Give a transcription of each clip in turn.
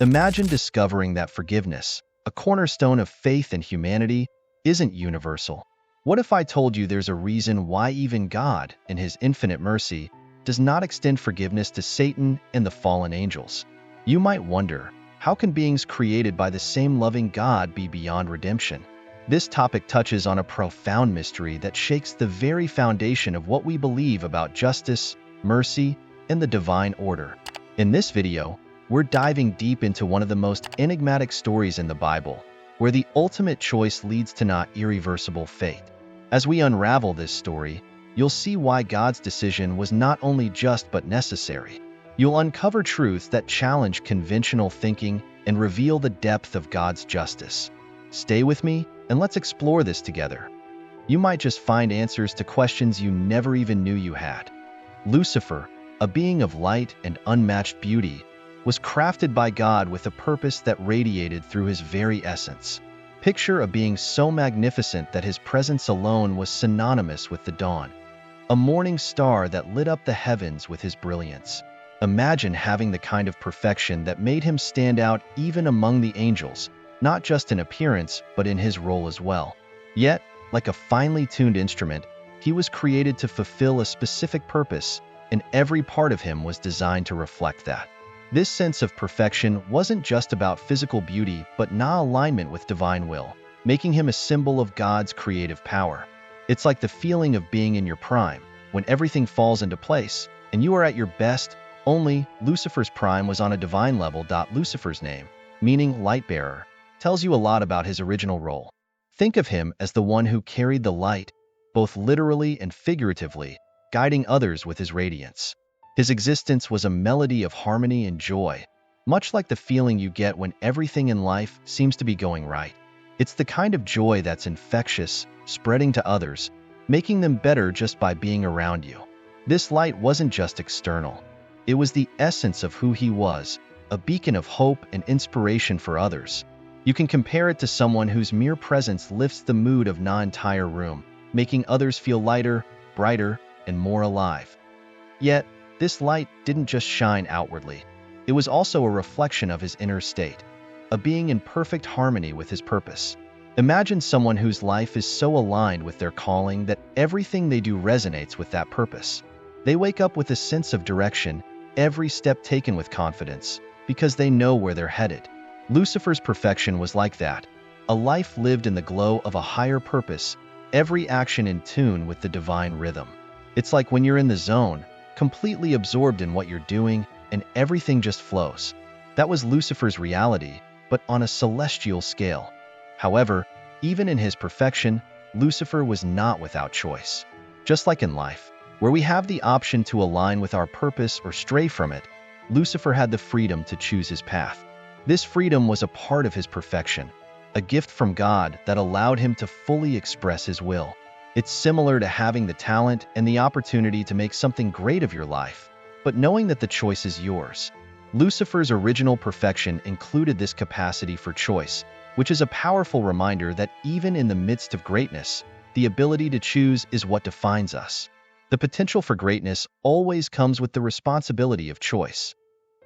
Imagine discovering that forgiveness, a cornerstone of faith and humanity, isn't universal. What if I told you there's a reason why even God, in his infinite mercy, does not extend forgiveness to Satan and the fallen angels? You might wonder, how can beings created by the same loving God be beyond redemption? This topic touches on a profound mystery that shakes the very foundation of what we believe about justice, mercy, and the divine order. In this video, we're diving deep into one of the most enigmatic stories in the Bible, where the ultimate choice leads to not irreversible fate. As we unravel this story, you'll see why God's decision was not only just but necessary. You'll uncover truths that challenge conventional thinking and reveal the depth of God's justice. Stay with me, and let's explore this together. You might just find answers to questions you never even knew you had. Lucifer, a being of light and unmatched beauty, was crafted by God with a purpose that radiated through his very essence. Picture a being so magnificent that his presence alone was synonymous with the dawn, a morning star that lit up the heavens with his brilliance. Imagine having the kind of perfection that made him stand out even among the angels, not just in appearance, but in his role as well. Yet, like a finely tuned instrument, he was created to fulfill a specific purpose, and every part of him was designed to reflect that. This sense of perfection wasn't just about physical beauty, but alignment with divine will, making him a symbol of God's creative power. It's like the feeling of being in your prime, when everything falls into place, and you are at your best. Only Lucifer's prime was on a divine level. Lucifer's name, meaning Lightbearer, tells you a lot about his original role. Think of him as the one who carried the light, both literally and figuratively, guiding others with his radiance. His existence was a melody of harmony and joy, much like the feeling you get when everything in life seems to be going right. It's the kind of joy that's infectious, spreading to others, making them better just by being around you. This light wasn't just external. It was the essence of who he was, a beacon of hope and inspiration for others. You can compare it to someone whose mere presence lifts the mood of an entire room, making others feel lighter, brighter, and more alive. Yet, this light didn't just shine outwardly. It was also a reflection of his inner state, a being in perfect harmony with his purpose. Imagine someone whose life is so aligned with their calling that everything they do resonates with that purpose. They wake up with a sense of direction, every step taken with confidence, because they know where they're headed. Lucifer's perfection was like that, a life lived in the glow of a higher purpose, every action in tune with the divine rhythm. It's like when you're in the zone, completely absorbed in what you're doing, and everything just flows. That was Lucifer's reality, but on a celestial scale. However, even in his perfection, Lucifer was not without choice. Just like in life, where we have the option to align with our purpose or stray from it, Lucifer had the freedom to choose his path. This freedom was a part of his perfection, a gift from God that allowed him to fully express his will. It's similar to having the talent and the opportunity to make something great of your life, but knowing that the choice is yours. Lucifer's original perfection included this capacity for choice, which is a powerful reminder that even in the midst of greatness, the ability to choose is what defines us. The potential for greatness always comes with the responsibility of choice.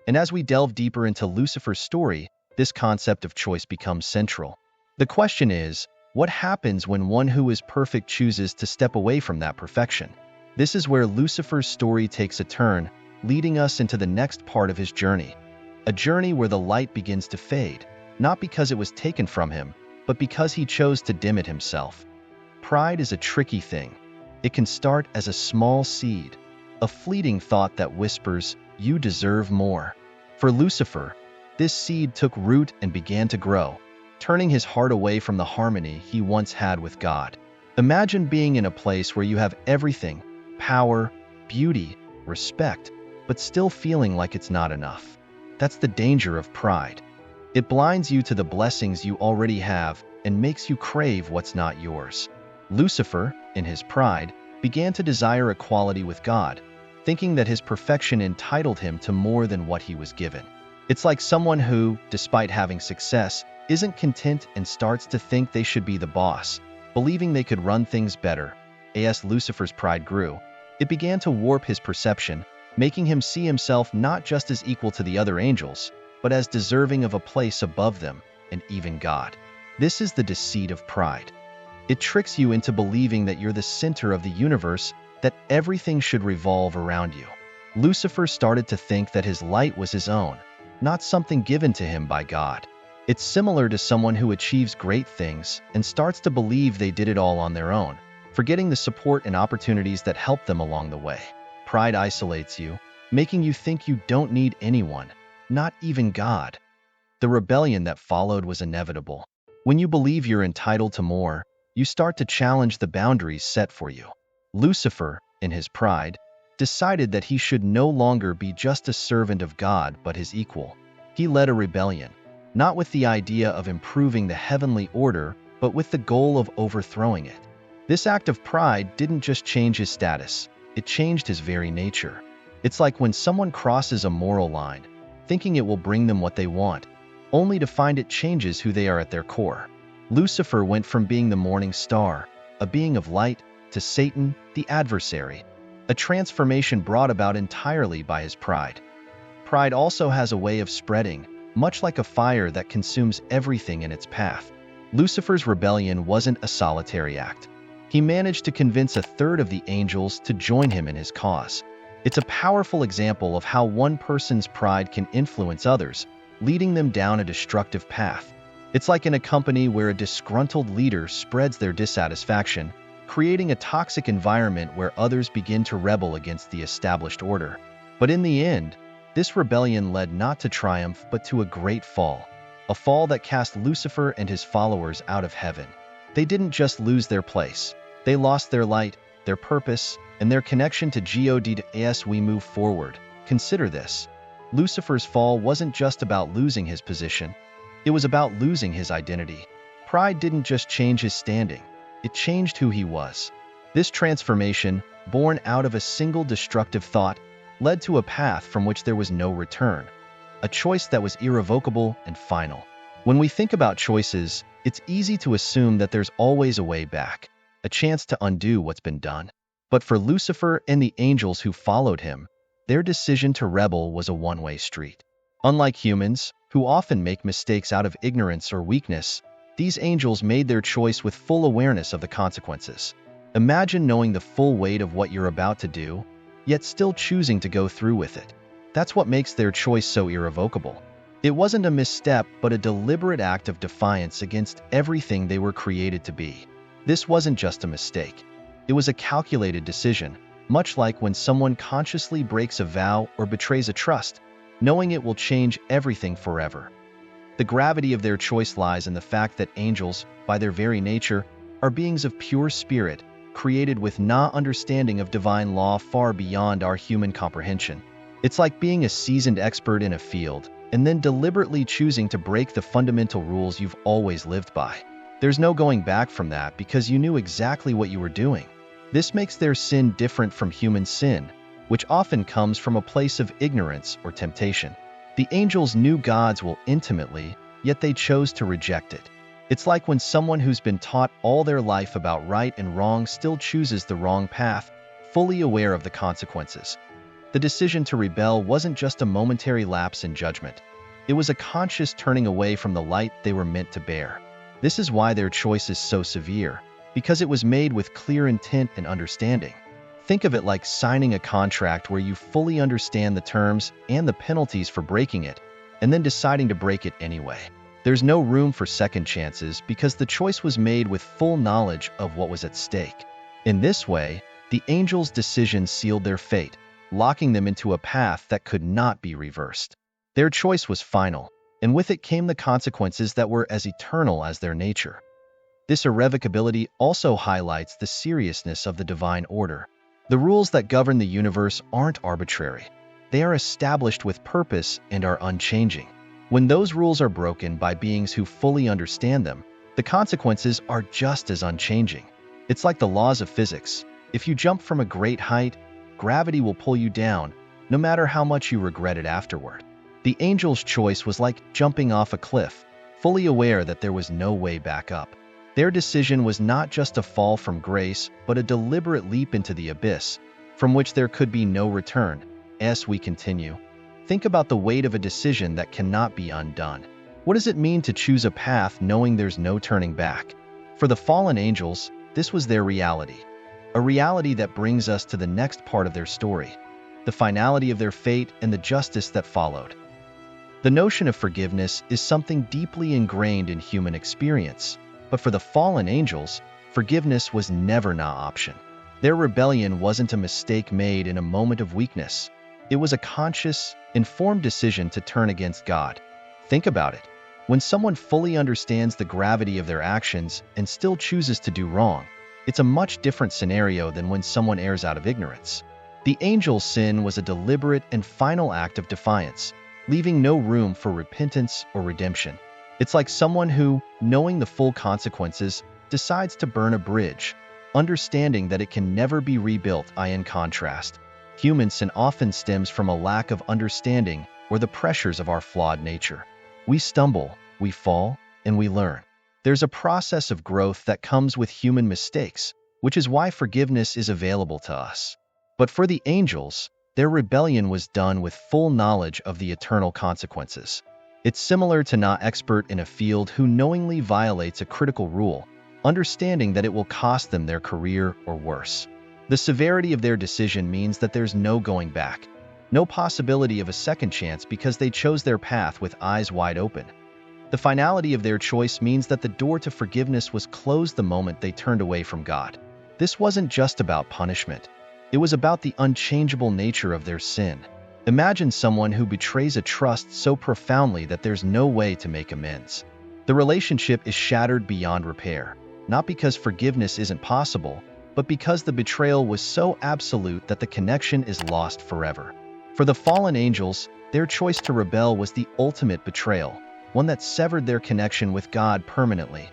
And as we delve deeper into Lucifer's story, this concept of choice becomes central. The question is, what happens when one who is perfect chooses to step away from that perfection? This is where Lucifer's story takes a turn, leading us into the next part of his journey. A journey where the light begins to fade, not because it was taken from him, but because he chose to dim it himself. Pride is a tricky thing. It can start as a small seed, a fleeting thought that whispers, "You deserve more." For Lucifer, this seed took root and began to grow, turning his heart away from the harmony he once had with God. Imagine being in a place where you have everything, power, beauty, respect, but still feeling like it's not enough. That's the danger of pride. It blinds you to the blessings you already have and makes you crave what's not yours. Lucifer, in his pride, began to desire equality with God, thinking that his perfection entitled him to more than what he was given. It's like someone who, despite having success, isn't content and starts to think they should be the boss, believing they could run things better. As Lucifer's pride grew, it began to warp his perception, making him see himself not just as equal to the other angels, but as deserving of a place above them and even God. This is the deceit of pride. It tricks you into believing that you're the center of the universe, that everything should revolve around you. Lucifer started to think that his light was his own, not something given to him by God. It's similar to someone who achieves great things and starts to believe they did it all on their own, forgetting the support and opportunities that help them along the way. Pride isolates you, making you think you don't need anyone, not even God. The rebellion that followed was inevitable. When you believe you're entitled to more, you start to challenge the boundaries set for you. Lucifer, in his pride, decided that he should no longer be just a servant of God but his equal. He led a rebellion, not with the idea of improving the heavenly order, but with the goal of overthrowing it. This act of pride didn't just change his status, it changed his very nature. It's like when someone crosses a moral line, thinking it will bring them what they want, only to find it changes who they are at their core. Lucifer went from being the morning star, a being of light, to Satan, the adversary, a transformation brought about entirely by his pride. Pride also has a way of spreading, much like a fire that consumes everything in its path. Lucifer's rebellion wasn't a solitary act. He managed to convince a third of the angels to join him in his cause. It's a powerful example of how one person's pride can influence others, leading them down a destructive path. It's like in a company where a disgruntled leader spreads their dissatisfaction, creating a toxic environment where others begin to rebel against the established order. But in the end, this rebellion led not to triumph but to a great fall, a fall that cast Lucifer and his followers out of heaven. They didn't just lose their place, they lost their light, their purpose, and their connection to God. As we move forward, consider this. Lucifer's fall wasn't just about losing his position, it was about losing his identity. Pride didn't just change his standing, it changed who he was. This transformation, born out of a single destructive thought, led to a path from which there was no return, a choice that was irrevocable and final. When we think about choices, it's easy to assume that there's always a way back, a chance to undo what's been done. But for Lucifer and the angels who followed him, their decision to rebel was a one-way street. Unlike humans, who often make mistakes out of ignorance or weakness, these angels made their choice with full awareness of the consequences. Imagine knowing the full weight of what you're about to do, yet still choosing to go through with it. That's what makes their choice so irrevocable. It wasn't a misstep, but a deliberate act of defiance against everything they were created to be. This wasn't just a mistake. It was a calculated decision, much like when someone consciously breaks a vow or betrays a trust, knowing it will change everything forever. The gravity of their choice lies in the fact that angels, by their very nature, are beings of pure spirit, created with no understanding of divine law far beyond our human comprehension. It's like being a seasoned expert in a field, and then deliberately choosing to break the fundamental rules you've always lived by. There's no going back from that because you knew exactly what you were doing. This makes their sin different from human sin, which often comes from a place of ignorance or temptation. The angels knew God's will intimately, yet they chose to reject it. It's like when someone who's been taught all their life about right and wrong still chooses the wrong path, fully aware of the consequences. The decision to rebel wasn't just a momentary lapse in judgment. It was a conscious turning away from the light they were meant to bear. This is why their choice is so severe, because it was made with clear intent and understanding. Think of it like signing a contract where you fully understand the terms and the penalties for breaking it, and then deciding to break it anyway. There's no room for second chances because the choice was made with full knowledge of what was at stake. In this way, the angels' decision sealed their fate, locking them into a path that could not be reversed. Their choice was final, and with it came the consequences that were as eternal as their nature. This irrevocability also highlights the seriousness of the divine order. The rules that govern the universe aren't arbitrary. They are established with purpose and are unchanging. When those rules are broken by beings who fully understand them, the consequences are just as unchanging. It's like the laws of physics. If you jump from a great height, gravity will pull you down, no matter how much you regret it afterward. The angel's choice was like jumping off a cliff, fully aware that there was no way back up. Their decision was not just a fall from grace, but a deliberate leap into the abyss, from which there could be no return. As we continue, Think about the weight of a decision that cannot be undone. What does it mean to choose a path knowing there's no turning back? For the fallen angels, this was their reality. A reality that brings us to the next part of their story, the finality of their fate and the justice that followed. The notion of forgiveness is something deeply ingrained in human experience, but for the fallen angels, forgiveness was never an option. Their rebellion wasn't a mistake made in a moment of weakness. It was a conscious, informed decision to turn against God. Think about it. When someone fully understands the gravity of their actions and still chooses to do wrong, it's a much different scenario than when someone errs out of ignorance. The angel's sin was a deliberate and final act of defiance, leaving no room for repentance or redemption. It's like someone who, knowing the full consequences, decides to burn a bridge, understanding that it can never be rebuilt. In contrast, human sin often stems from a lack of understanding or the pressures of our flawed nature. We stumble, we fall, and we learn. There's a process of growth that comes with human mistakes, which is why forgiveness is available to us. But for the angels, their rebellion was done with full knowledge of the eternal consequences. It's similar to an expert in a field who knowingly violates a critical rule, understanding that it will cost them their career or worse. The severity of their decision means that there's no going back, no possibility of a second chance because they chose their path with eyes wide open. The finality of their choice means that the door to forgiveness was closed the moment they turned away from God. This wasn't just about punishment. It was about the unchangeable nature of their sin. Imagine someone who betrays a trust so profoundly that there's no way to make amends. The relationship is shattered beyond repair, not because forgiveness isn't possible, but because the betrayal was so absolute that the connection is lost forever. For the fallen angels, their choice to rebel was the ultimate betrayal, one that severed their connection with God permanently.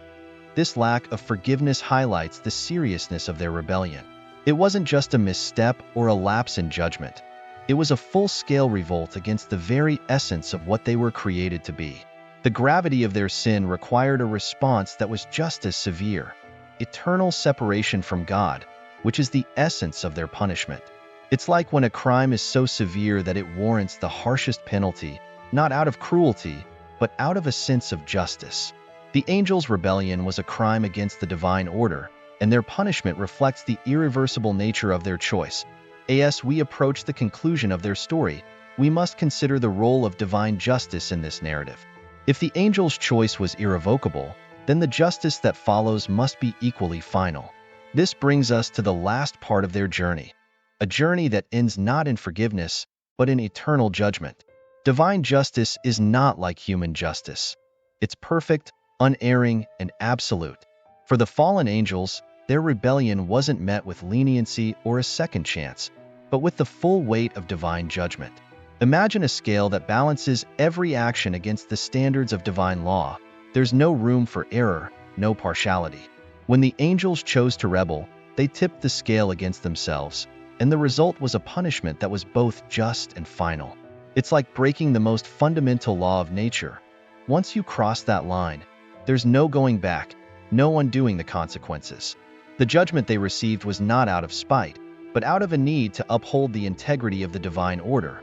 This lack of forgiveness highlights the seriousness of their rebellion. It wasn't just a misstep or a lapse in judgment. It was a full-scale revolt against the very essence of what they were created to be. The gravity of their sin required a response that was just as severe: eternal separation from God, which is the essence of their punishment. It's like when a crime is so severe that it warrants the harshest penalty, not out of cruelty, but out of a sense of justice. The angels' rebellion was a crime against the divine order, and their punishment reflects the irreversible nature of their choice. As we approach the conclusion of their story, we must consider the role of divine justice in this narrative. If the angels' choice was irrevocable, then the justice that follows must be equally final. This brings us to the last part of their journey, a journey that ends not in forgiveness, but in eternal judgment. Divine justice is not like human justice. It's perfect, unerring, and absolute. For the fallen angels, their rebellion wasn't met with leniency or a second chance, but with the full weight of divine judgment. Imagine a scale that balances every action against the standards of divine law. There's no room for error, no partiality. When the angels chose to rebel, they tipped the scale against themselves, and the result was a punishment that was both just and final. It's like breaking the most fundamental law of nature. Once you cross that line, there's no going back, no undoing the consequences. The judgment they received was not out of spite, but out of a need to uphold the integrity of the divine order.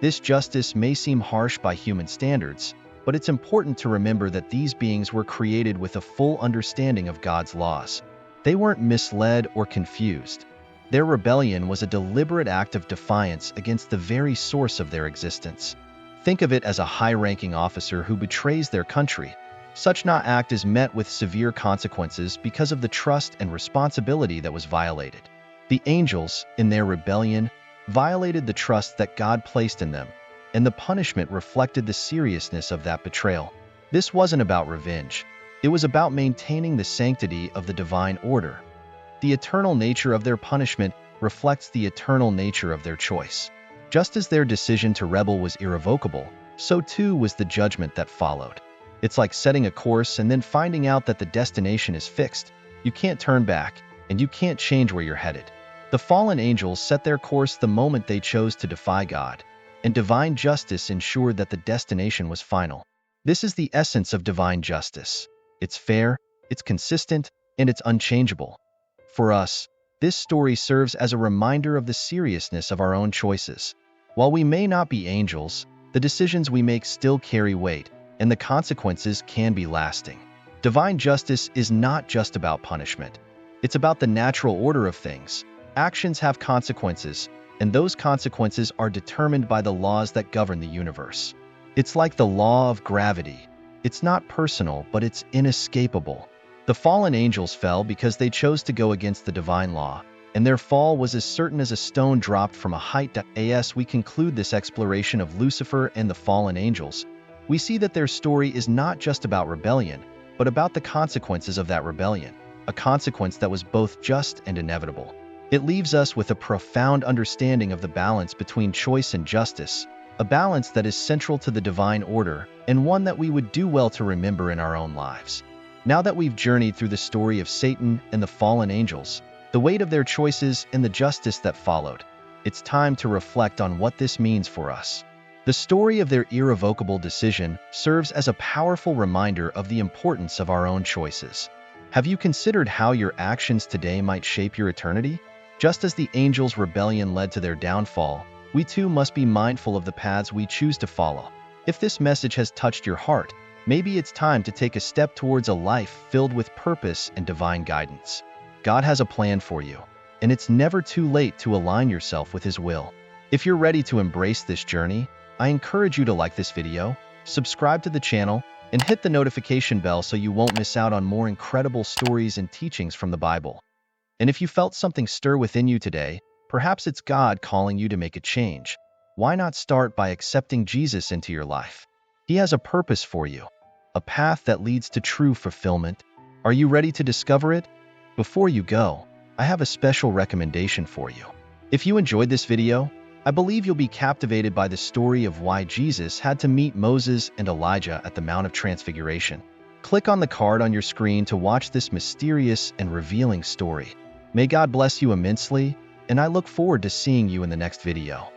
This justice may seem harsh by human standards, but it's important to remember that these beings were created with a full understanding of God's laws. They weren't misled or confused. Their rebellion was a deliberate act of defiance against the very source of their existence. Think of it as a high-ranking officer who betrays their country. Such an act is met with severe consequences because of the trust and responsibility that was violated. The angels, in their rebellion, violated the trust that God placed in them, and the punishment reflected the seriousness of that betrayal. This wasn't about revenge. It was about maintaining the sanctity of the divine order. The eternal nature of their punishment reflects the eternal nature of their choice. Just as their decision to rebel was irrevocable, so too was the judgment that followed. It's like setting a course and then finding out that the destination is fixed. You can't turn back, and you can't change where you're headed. The fallen angels set their course the moment they chose to defy God, and divine justice ensured that the destination was final. This is the essence of divine justice. It's fair, it's consistent, and it's unchangeable. For us, this story serves as a reminder of the seriousness of our own choices. While we may not be angels, the decisions we make still carry weight, and the consequences can be lasting. Divine justice is not just about punishment. It's about the natural order of things. Actions have consequences, and those consequences are determined by the laws that govern the universe. It's like the law of gravity. It's not personal, but it's inescapable. The fallen angels fell because they chose to go against the divine law, and their fall was as certain as a stone dropped from a height. As we conclude this exploration of Lucifer and the fallen angels, we see that their story is not just about rebellion, but about the consequences of that rebellion, a consequence that was both just and inevitable. It leaves us with a profound understanding of the balance between choice and justice, a balance that is central to the divine order and one that we would do well to remember in our own lives. Now that we've journeyed through the story of Satan and the fallen angels, the weight of their choices and the justice that followed, it's time to reflect on what this means for us. The story of their irrevocable decision serves as a powerful reminder of the importance of our own choices. Have you considered how your actions today might shape your eternity? Just as the angels' rebellion led to their downfall, we too must be mindful of the paths we choose to follow. If this message has touched your heart, maybe it's time to take a step towards a life filled with purpose and divine guidance. God has a plan for you, and it's never too late to align yourself with His will. If you're ready to embrace this journey, I encourage you to like this video, subscribe to the channel, and hit the notification bell so you won't miss out on more incredible stories and teachings from the Bible. And if you felt something stir within you today, perhaps it's God calling you to make a change. Why not start by accepting Jesus into your life? He has a purpose for you, a path that leads to true fulfillment. Are you ready to discover it? Before you go, I have a special recommendation for you. If you enjoyed this video, I believe you'll be captivated by the story of why Jesus had to meet Moses and Elijah at the Mount of Transfiguration. Click on the card on your screen to watch this mysterious and revealing story. May God bless you immensely, and I look forward to seeing you in the next video.